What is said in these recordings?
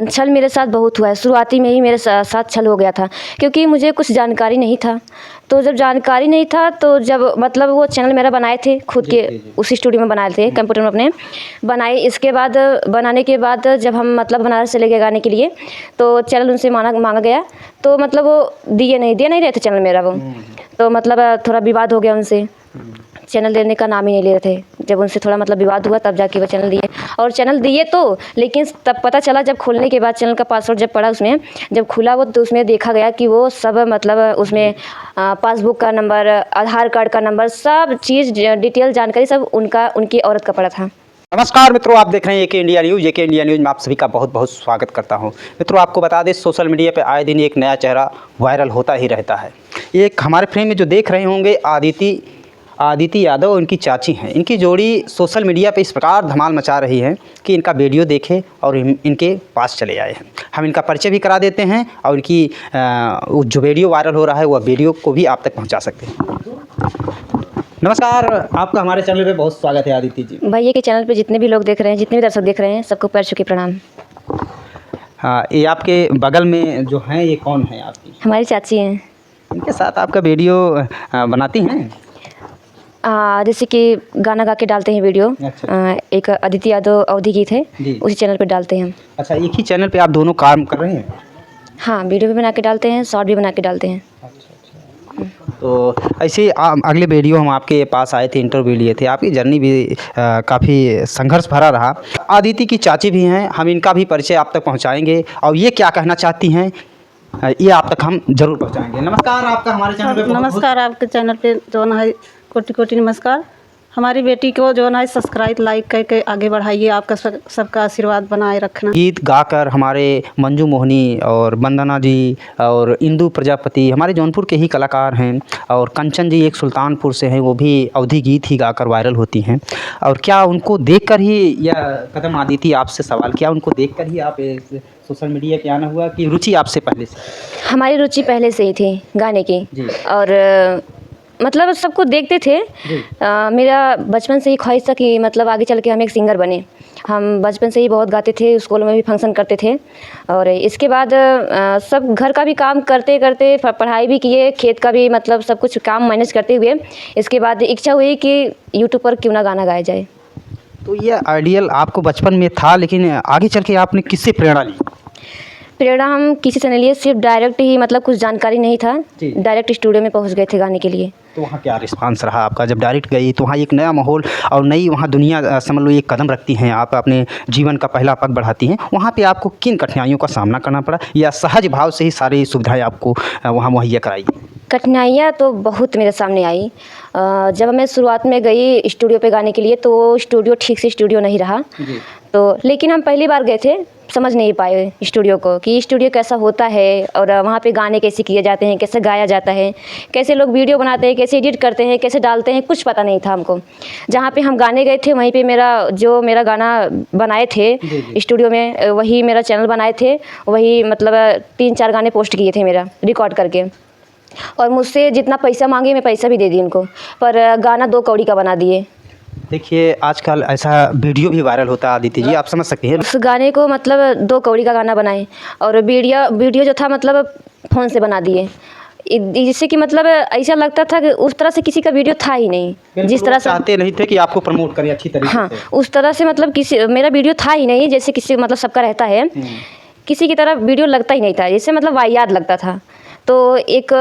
छल मेरे साथ बहुत हुआ है। शुरुआती में ही मेरे साथ छल हो गया था, क्योंकि मुझे कुछ जानकारी नहीं था। तो जब जानकारी नहीं था तो जब मतलब वो चैनल मेरा बनाए थे खुद के, उसी स्टूडियो में बनाए थे, कंप्यूटर में अपने बनाए। इसके बाद बनाने के बाद जब हम मतलब बनारस चले गए गाने के लिए, तो चैनल उनसे मांगा गया, तो मतलब वो दे नहीं रहे थे चैनल मेरा वो। तो मतलब थोड़ा विवाद हो गया उनसे, चैनल देने का नाम ही नहीं ले रहे थे। जब उनसे थोड़ा मतलब विवाद हुआ तब जाके वो चैनल दिए, और चैनल दिए तो लेकिन तब पता चला जब खोलने के बाद चैनल का पासवर्ड जब पड़ा उसमें, जब खुला वो, तो उसमें देखा गया कि वो सब मतलब उसमें पासबुक का नंबर, आधार कार्ड का नंबर, सब चीज़ डिटेल जानकारी सब उनकी औरत का पड़ा था। नमस्कार मित्रों, आप देख रहे हैं एके इंडिया न्यूज़। एके इंडिया न्यूज़ में आप सभी का बहुत बहुत स्वागत करता हूं। मित्रों, आपको बता दें, सोशल मीडिया पे आए दिन एक नया चेहरा वायरल होता ही रहता है। एक हमारे फ्रेम में जो देख रहे होंगे, आदिति यादव इनकी चाची हैं। इनकी जोड़ी सोशल मीडिया पे इस प्रकार धमाल मचा रही है कि इनका वीडियो देखे और इनके पास चले आए हैं। हम इनका परिचय भी करा देते हैं और इनकी जो वीडियो वायरल हो रहा है वह वीडियो को भी आप तक पहुँचा सकते हैं। नमस्कार, आपका हमारे चैनल पे बहुत स्वागत है आदिति जी। भैया के चैनल पे जितने भी लोग देख रहे हैं, जितने भी दर्शक देख रहे हैं, सबको पैर छू के प्रणाम। हाँ, ये आपके बगल में जो हैं, ये कौन है आपकी? हमारी चाची हैं। इनके साथ आपका वीडियो बनाती हैं? जैसे कि गाना गा के डालते हैं वीडियो। अच्छा। एक आदित्य यादव अवधि गीत है, उसी चैनल पे डालते हैं हम। अच्छा, एक ही चैनल पे आप दोनों काम कर रहे हैं? हाँ, वीडियो भी बना के डालते हैं, शॉर्ट भी बना के डालते हैं। तो ऐसे अगले वीडियो हम आपके पास आए थे, इंटरव्यू लिए थे। आपकी जर्नी भी काफ़ी संघर्ष भरा रहा। आदिति की चाची भी हैं, हम इनका भी परिचय आप तक पहुंचाएंगे और ये क्या कहना चाहती हैं ये आप तक हम जरूर पहुंचाएंगे। नमस्कार, आपका हमारे चैनल पे नमस्कार। आपके चैनल पे जो है कोटि कोटि नमस्कार। हमारी बेटी को जो है सब्सक्राइब लाइक करके आगे बढ़ाइए। आपका सबका आशीर्वाद बनाए रखना। गीत गाकर हमारे मंजू मोहनी और वंदना जी और इंदु प्रजापति हमारे जौनपुर के ही कलाकार हैं, और कंचन जी एक सुल्तानपुर से हैं, वो भी अवधि गीत ही गाकर वायरल होती हैं। और क्या उनको देखकर ही यह कदम, आदिति आपसे सवाल, क्या उनको देखकर ही आप सोशल मीडिया पे आना हुआ कि रुचि आपसे पहले से? हमारी रुचि पहले से ही थी गाने की, और मतलब सबको देखते थे। मेरा बचपन से ही ख्वाहिश था कि मतलब आगे चल के हम एक सिंगर बने। हम बचपन से ही बहुत गाते थे, स्कूल में भी फंक्शन करते थे, और इसके बाद सब घर का भी काम करते करते पढ़ाई भी किए, खेत का भी मतलब सब कुछ काम मैनेज करते हुए इसके बाद इच्छा हुई कि यूट्यूब पर क्यों ना गाना गाया जाए। तो ये आइडियल आपको बचपन में था, लेकिन आगे चल के आपने किससे प्रेरणा ली? प्रेरणा हम किसी से नहीं लिए, सिर्फ डायरेक्ट ही, मतलब कुछ जानकारी नहीं था, डायरेक्ट स्टूडियो में पहुंच गए थे गाने के लिए। तो वहाँ क्या रिस्पांस रहा आपका जब डायरेक्ट गई? तो वहाँ एक नया माहौल और नई वहाँ दुनिया समझ लो एक कदम रखती हैं, आप अपने जीवन का पहला पग बढ़ाती हैं। वहाँ पे आपको किन कठिनाइयों का सामना करना पड़ा, या सहज भाव से ही सारी सुविधाएं आपको वहाँ मुहैया कराई? कठिनाइयाँ तो बहुत मेरे सामने आई। जब मैं शुरुआत में गई स्टूडियो पे गाने के लिए, तो वो स्टूडियो ठीक से स्टूडियो नहीं रहा। तो लेकिन हम पहली बार गए थे, समझ नहीं पाए स्टूडियो को कि स्टूडियो कैसा होता है, और वहाँ पे गाने कैसे किए जाते हैं, कैसे गाया जाता है, कैसे लोग वीडियो बनाते हैं, कैसे एडिट करते हैं, कैसे डालते हैं, कुछ पता नहीं था हमको। जहाँ पे हम गाने गए थे वहीं पे मेरा गाना बनाए थे स्टूडियो में, वही मेरा चैनल बनाए थे, वही मतलब 3-4 गाने पोस्ट किए थे मेरा रिकॉर्ड करके, और मुझसे जितना पैसा मांगे मैं पैसा भी दे दी उनको, पर गाना 2 कौड़ी का बना दिए। देखिए, आजकल ऐसा वीडियो भी वायरल होता है आदित्य जी, आप समझ सकते हैं। उस गाने को मतलब 2 कौड़ी का गाना बनाए, और वीडियो जो था मतलब फ़ोन से बना दिए, जिससे कि मतलब ऐसा लगता था कि उस तरह से किसी का वीडियो था ही नहीं। जिस तरह से चाहते नहीं थे कि आपको प्रमोट करें अच्छी तरीके से। हाँ, उस तरह से मतलब मेरा वीडियो था ही नहीं, जैसे किसी मतलब सबका रहता है, किसी की तरह वीडियो लगता ही नहीं था, जैसे मतलब वाहियात लगता था। तो एक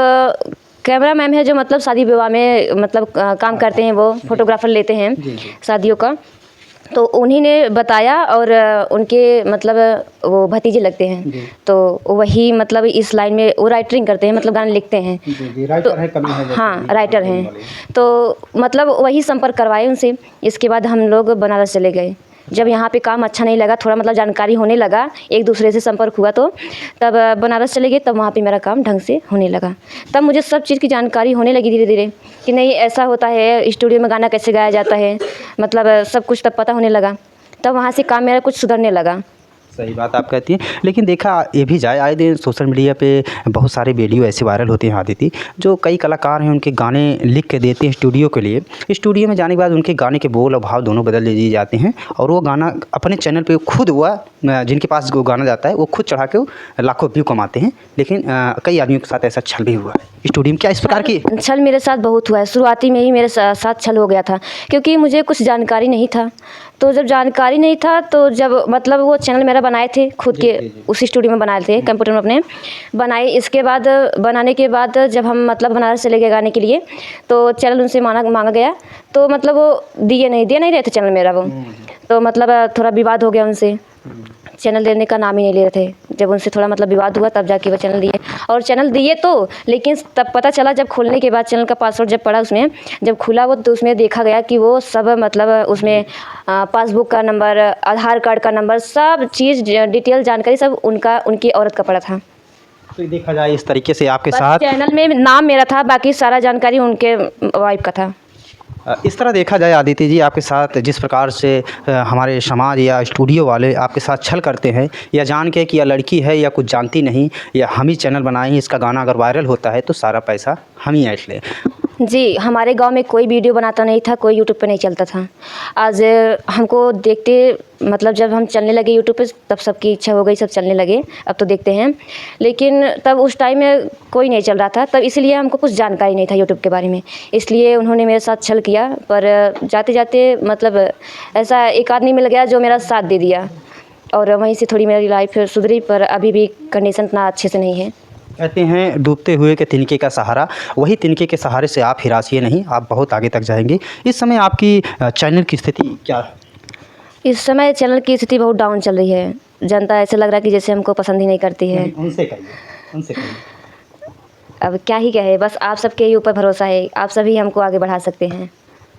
कैमरा मैम है जो मतलब शादी विवाह में मतलब काम करते हैं, वो फोटोग्राफर लेते हैं शादियों का, तो उन्हीं ने बताया, और उनके मतलब वो भतीजे लगते हैं, तो वही मतलब इस लाइन में वो राइटिंग करते हैं, मतलब गाने लिखते हैं। राइटर है, कभी है, हाँ, राइटर हैं। तो मतलब वही संपर्क करवाए उनसे। इसके बाद हम लोग बनारस चले गए। जब यहाँ पे काम अच्छा नहीं लगा, थोड़ा मतलब जानकारी होने लगा, एक दूसरे से संपर्क हुआ, तो तब बनारस चले गए। तब वहाँ पे मेरा काम ढंग से होने लगा। तब मुझे सब चीज़ की जानकारी होने लगी धीरे धीरे कि नहीं ऐसा होता है, स्टूडियो में गाना कैसे गाया जाता है, मतलब सब कुछ तब पता होने लगा। तब वहाँ से काम मेरा कुछ सुधरने लगा। सही बात आप कहती हैं, लेकिन देखा ये भी जाए आए दिन सोशल मीडिया पे बहुत सारे वीडियो ऐसे वायरल होते हैं आदिति, जो कई कलाकार हैं उनके गाने लिख के देते हैं स्टूडियो के लिए। स्टूडियो में जाने के बाद उनके गाने के बोल और भाव दोनों बदल दिए जाते हैं और वो गाना अपने चैनल पे खुद जिनके पास वो गाना जाता है वो खुद चढ़ा के वो लाखों व्यू कमाते हैं। लेकिन कई आदमियों के साथ ऐसा छल भी हुआ है स्टूडियो में, क्या इस प्रकार की? छल मेरे साथ बहुत हुआ है। शुरुआती में ही मेरे साथ छल हो गया था, क्योंकि मुझे कुछ जानकारी नहीं था। तो जब जानकारी नहीं था तो जब मतलब वो चैनल मेरा बनाए थे खुद के उसी स्टूडियो में बनाए थे, कंप्यूटर में अपने बनाए। इसके बाद बनाने के बाद जब हम मतलब बनारस चले गए गाने के लिए, तो चैनल उनसे मांगा गया, तो मतलब वो दे नहीं रहे थे चैनल मेरा वो। तो मतलब थोड़ा विवाद हो गया उनसे, चैनल देने का नाम ही नहीं ले रहे थे। जब उनसे थोड़ा मतलब विवाद हुआ तब जाके वो चैनल दिए, और चैनल दिए तो, लेकिन तब पता चला जब खोलने के बाद चैनल का पासवर्ड जब पड़ा उसमें, जब खुला वो, तो उसमें देखा गया कि वो सब मतलब उसमें पासबुक का नंबर, आधार कार्ड का नंबर, सब चीज़ डिटेल जानकारी सब उनकी औरत का पड़ा था। तो देखा जाए इस तरीके से आपके बस साथ चैनल में नाम मेरा था, बाकी सारा जानकारी उनके वाइफ का था। इस तरह देखा जाए आदित्य जी, आपके साथ जिस प्रकार से हमारे समाज या स्टूडियो वाले आपके साथ छल करते हैं, या जान के कि यह लड़की है या कुछ जानती नहीं, या हम ही चैनल बनाए हैं, इसका गाना अगर वायरल होता है तो सारा पैसा हम ही ऐश लें। जी, हमारे गांव में कोई वीडियो बनाता नहीं था, कोई यूट्यूब पे नहीं चलता था। आज हमको देखते मतलब जब हम चलने लगे यूट्यूब पे, तब सबकी इच्छा हो गई, सब चलने लगे, अब तो देखते हैं। लेकिन तब उस टाइम में कोई नहीं चल रहा था, तब इसलिए हमको कुछ जानकारी नहीं था यूट्यूब के बारे में, इसलिए उन्होंने मेरे साथ छल किया। पर जाते जाते मतलब ऐसा एक आदमी मिल गया जो मेरा साथ दे दिया, और वहीं से थोड़ी मेरी लाइफ सुधरी, पर अभी भी कंडीशन इतना अच्छे से नहीं है। कहते हैं डूबते हुए के तिनके का सहारा, वही तिनके के सहारे से आप हिरासिए नहीं, आप बहुत आगे तक जाएंगे। इस समय आपकी चैनल की स्थिति क्या है? इस समय चैनल की स्थिति बहुत डाउन चल रही है। जनता ऐसे लग रहा है कि जैसे हमको पसंद ही नहीं करती है। उनसे कहिए। अब क्या ही कहे, बस आप सबके ही ऊपर भरोसा है, आप सभी हमको आगे बढ़ा सकते हैं।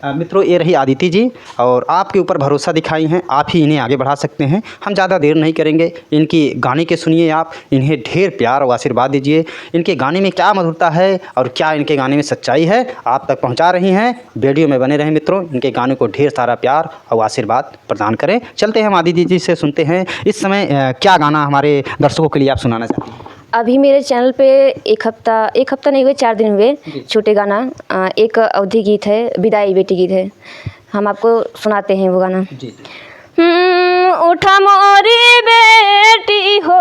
मित्रों, ये रही आदिति जी, और आपके ऊपर भरोसा दिखाई हैं, आप ही इन्हें आगे बढ़ा सकते हैं। हम ज़्यादा देर नहीं करेंगे, इनकी गाने के सुनिए आप, इन्हें ढेर प्यार और आशीर्वाद दीजिए। इनके गाने में क्या मधुरता है और क्या इनके गाने में सच्चाई है, आप तक पहुंचा रही हैं। वीडियो में बने रहें मित्रों, इनके गाने को ढेर सारा प्यार और आशीर्वाद प्रदान करें। चलते हैं हम आदिति जी से सुनते हैं इस समय क्या गाना हमारे दर्शकों के लिए आप सुनाना चाहते हैं? अभी मेरे चैनल पे एक हफ़्ता नहीं हुए, 4 दिन हुए, छोटे गाना एक अवधि गीत है, विदाई बेटी गीत है, हम आपको सुनाते हैं वो गाना। जी। उठा मोरी बेटी हो,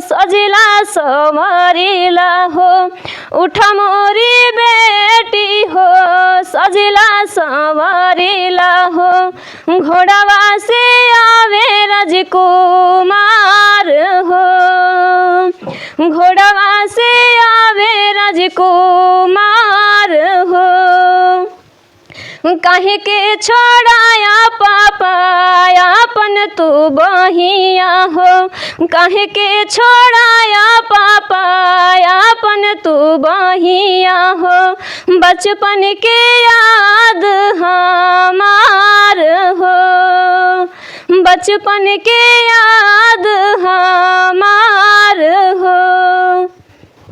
सजिला संवरिला हो, उठा मोरी बेटी हो, सजिला संवरिला हो, घोड़ावा से आवे राजकुमार हो, घोड़ावा से आवे राजकुमार हो, काहे के छोड़ाया पापा अपन तू बहिया हो, काहे के छोड़ाया पापा अपन तू बहिया हो, बचपन के याद हमार हो, बचपन के याद हमार हो।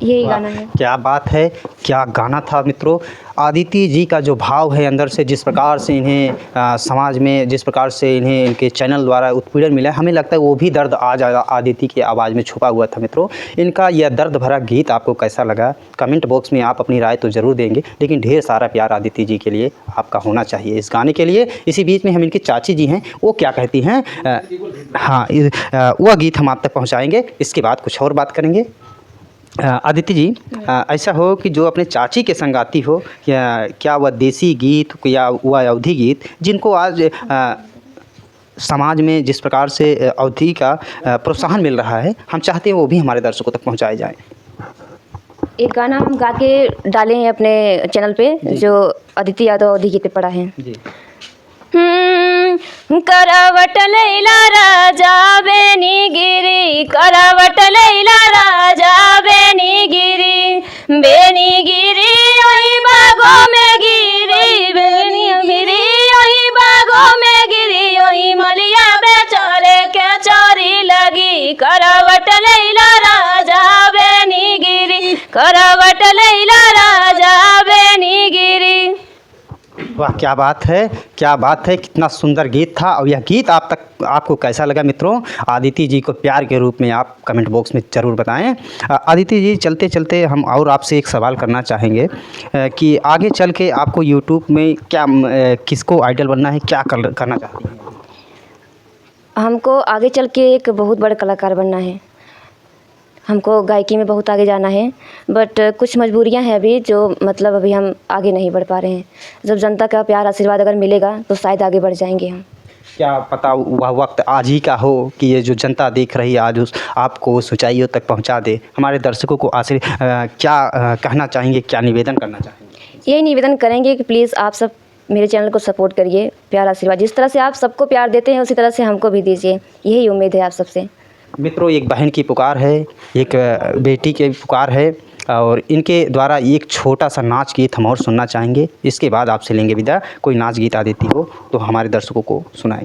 यही गाना है। क्या बात है, क्या गाना था मित्रों। आदिति जी का जो भाव है अंदर से, जिस प्रकार से इन्हें समाज में जिस प्रकार से इन्हें इनके चैनल द्वारा उत्पीड़न मिला, हमें लगता है वो भी दर्द आज आदिति की आवाज़ में छुपा हुआ था मित्रों। इनका यह दर्द भरा गीत आपको कैसा लगा, कमेंट बॉक्स में आप अपनी राय तो ज़रूर देंगे, लेकिन ढेर सारा प्यार आदिति जी के लिए आपका होना चाहिए इस गाने के लिए। इसी बीच में हम इनकी चाची जी हैं, वो क्या कहती हैं, हाँ, वह गीत हम आप तक पहुँचाएँगे, इसके बाद कुछ और बात करेंगे। आदित्य जी, ऐसा हो कि जो अपने चाची के संग आती हो, क्या वह देसी गीत या वह अवधी गीत जिनको आज समाज में जिस प्रकार से अवधी का प्रोत्साहन मिल रहा है, हम चाहते हैं वो भी हमारे दर्शकों तक पहुंचाए जाए। एक गाना हम गा के डाले हैं अपने चैनल पे, जो अदिति यादव अवधी गीत पे पड़ा है। जी। करवट लैला राजा बेनी गिरी, करवट लैला राजा बेनी गिरी, बेनी गिरी ओही बागों में गिरी, बेनी गिरी ओही बागों में गिरी, ओही मलिया बेचारे के चोरी लगी, करवट लैला राजा बेनी गिरी, करवट लैला राजा बेनी गिरी। वाह, क्या बात है, क्या बात है, कितना सुंदर गीत था। और यह गीत आपको कैसा लगा मित्रों? आदिति जी को प्यार के रूप में आप कमेंट बॉक्स में ज़रूर बताएं। आदिति जी, चलते चलते हम और आपसे एक सवाल करना चाहेंगे कि आगे चल के आपको यूट्यूब में क्या किसको आइडल बनना है, क्या करना चाहती हैं? हमको आगे चल के एक बहुत बड़ा कलाकार बनना है। हमको गायकी में बहुत आगे जाना है, बट कुछ मजबूरियां हैं अभी, जो मतलब अभी हम आगे नहीं बढ़ पा रहे हैं। जब जनता का प्यार आशीर्वाद अगर मिलेगा तो शायद आगे बढ़ जाएंगे हम। क्या पता वह वक्त आज ही का हो कि ये जो जनता देख रही है आज आपको उस ऊंचाइयों तक पहुंचा दे। हमारे दर्शकों को क्या कहना चाहेंगे, क्या निवेदन करना चाहेंगे? यही निवेदन करेंगे कि प्लीज़ आप सब मेरे चैनल को सपोर्ट करिए, प्यार आशीर्वाद जिस तरह से आप सबको प्यार देते हैं उसी तरह से हमको भी दीजिए, यही उम्मीद है आप सबसे। मित्रों, एक बहन की पुकार है, एक बेटी की पुकार है, और इनके द्वारा एक छोटा सा नाच गीत हम और सुनना चाहेंगे। इसके बाद आपसे लेंगे विदा। कोई नाच गीत आदिति हो तो हमारे दर्शकों को सुनाएं।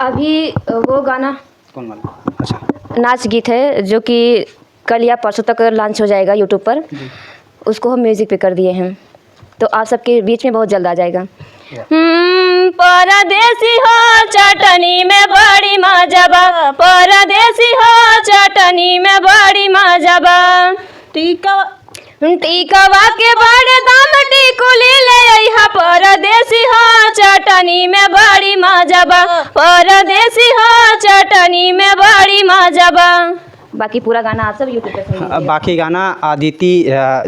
अभी वो गाना कौन वाला? अच्छा, नाच गीत है जो कि कल या परसों तक लॉन्च हो जाएगा यूट्यूब पर, उसको हम म्यूज़िक पे कर दिए हैं, तो आप सबके बीच में बहुत जल्द आ जाएगा। परदेसी हो चटनी में बड़ी मजबा, परदेसी हो चटनी में बड़ी मजबा, टीकवा के बड़े दाम टिकुली ले अइहा, परदेसी हो चटनी में बड़ी मजबा, परदेसी हो चटनी में बड़ी मजबा। बाकी पूरा गाना आप सब यूट्यूब पे सुनिए। बाकी गाना आदिति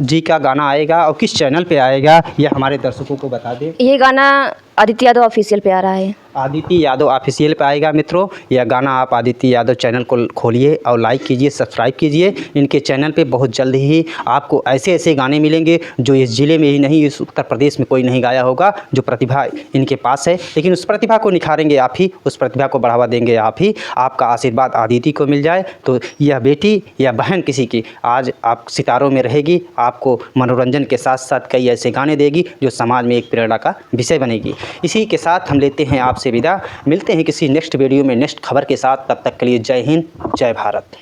जी का गाना आएगा और किस चैनल पे आएगा ये हमारे दर्शकों को बता दें। ये गाना आदित्य यादव ऑफिशियल पे आ रहा है। आदिति यादव ऑफिशियल पे आएगा मित्रों। यह गाना आप आदिति यादव चैनल को खोलिए और लाइक कीजिए, सब्सक्राइब कीजिए। इनके चैनल पे बहुत जल्द ही आपको ऐसे ऐसे गाने मिलेंगे जो इस ज़िले में ही नहीं, इस उत्तर प्रदेश में कोई नहीं गाया होगा। जो प्रतिभा इनके पास है, लेकिन उस प्रतिभा को निखारेंगे आप ही, उस प्रतिभा को बढ़ावा देंगे आप ही। आपका आशीर्वाद आदिति को मिल जाए तो यह बेटी या बहन किसी की आज आप सितारों में रहेगी, आपको मनोरंजन के साथ साथ कई ऐसे गाने देगी जो समाज में एक प्रेरणा का विषय बनेगी। इसी के साथ हम लेते हैं आपसे विदा। मिलते हैं किसी नेक्स्ट वीडियो में नेक्स्ट खबर के साथ। तब तक के लिए जय हिंद, जय भारत।